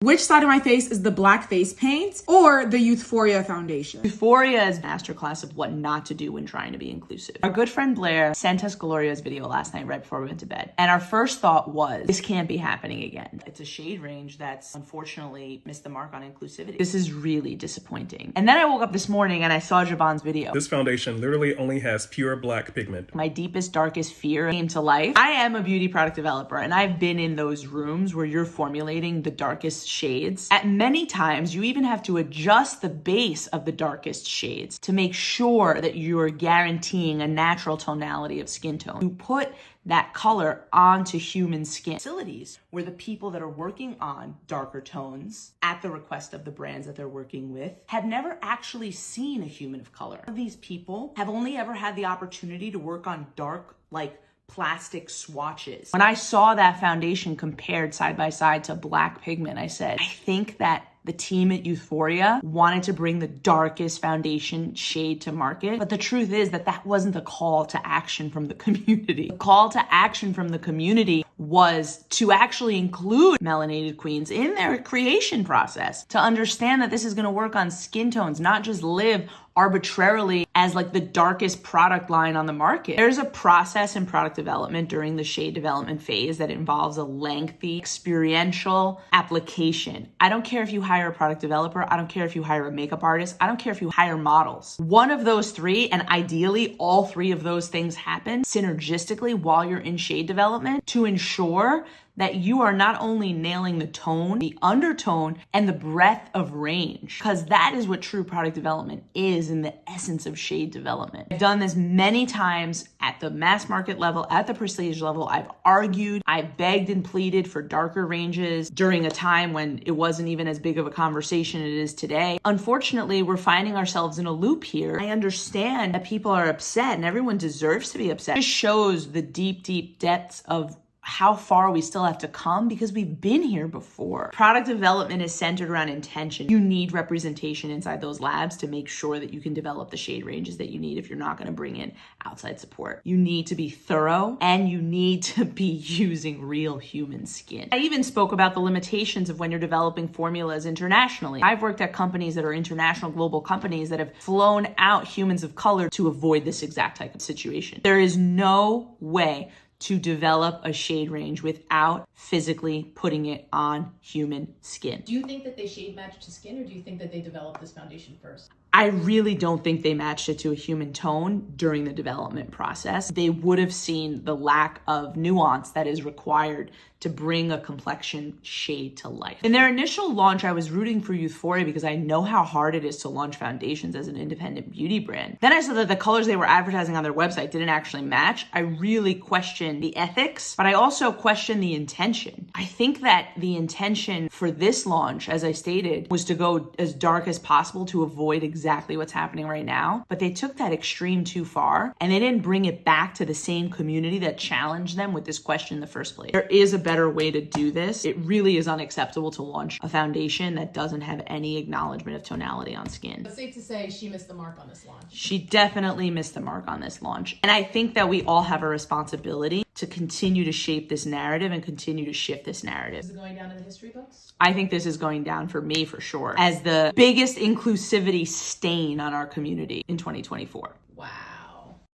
Which side of my face is the black face paint or the Youthforia foundation? Youthforia is a masterclass of what not to do when trying to be inclusive. Our good friend Blair sent us Gloria's video last night right before we went to bed. And our first thought was, this can't be happening again. It's a shade range that's unfortunately missed the mark on inclusivity. This is really disappointing. And then I woke up this morning and I saw Javon's video. This foundation literally only has pure black pigment. My deepest, darkest fear came to life. I am a beauty product developer and I've been in those rooms where you're formulating the darkest shades. At many times, you even have to adjust the base of the darkest shades to make sure that you're guaranteeing a natural tonality of skin tone. You put that color onto human skin. Facilities where the people that are working on darker tones at the request of the brands that they're working with have never actually seen a human of color. These people have only ever had the opportunity to work on dark, like plastic swatches. When I saw that foundation compared side by side to black pigment, I said, I think that the team at Youthforia wanted to bring the darkest foundation shade to market. But the truth is that that wasn't the call to action from the community. The call to action from the community was to actually include melanated queens in their creation process, to understand that this is going to work on skin tones, not just live arbitrarily as like the darkest product line on the market. There's a process in product development during the shade development phase that involves a lengthy experiential application. I don't care if you hire a product developer. I don't care if you hire a makeup artist. I don't care if you hire models. One of those three, and ideally all three of those things happen synergistically while you're in shade development to ensure that you are not only nailing the tone, the undertone, and the breadth of range, because that is what true product development is in the essence of shade development. I've done this many times at the mass market level, at the prestige level. I've argued, I begged and pleaded for darker ranges during a time when it wasn't even as big of a conversation it is today. Unfortunately, we're finding ourselves in a loop here. I understand that people are upset and everyone deserves to be upset. It just shows the deep, deep depths of how far we still have to come because we've been here before. Product development is centered around intention. You need representation inside those labs to make sure that you can develop the shade ranges that you need if you're not going to bring in outside support. You need to be thorough and you need to be using real human skin. I even spoke about the limitations of when you're developing formulas internationally. I've worked at companies that are international global companies that have flown out humans of color to avoid this exact type of situation. There is no way to develop a shade range without physically putting it on human skin. Do you think that they shade match to skin, or do you think that they developed this foundation first? I really don't think they matched it to a human tone during the development process. They would have seen the lack of nuance that is required to bring a complexion shade to life. In their initial launch, I was rooting for Youthforia because I know how hard it is to launch foundations as an independent beauty brand. Then I saw that the colors they were advertising on their website didn't actually match. I really questioned the ethics, but I also questioned the intention. I think that the intention for this launch, as I stated, was to go as dark as possible to avoid exactly what's happening right now. But they took that extreme too far and they didn't bring it back to the same community that challenged them with this question in the first place. There is a better way to do this. It really is unacceptable to launch a foundation that doesn't have any acknowledgement of tonality on skin. It's safe to say she missed the mark on this launch. She definitely missed the mark on this launch. And I think that we all have a responsibility to continue to shape this narrative and continue to shift this narrative. Is it going down in the history books? I think this is going down for me for sure as the biggest inclusivity stain on our community in 2024. Wow.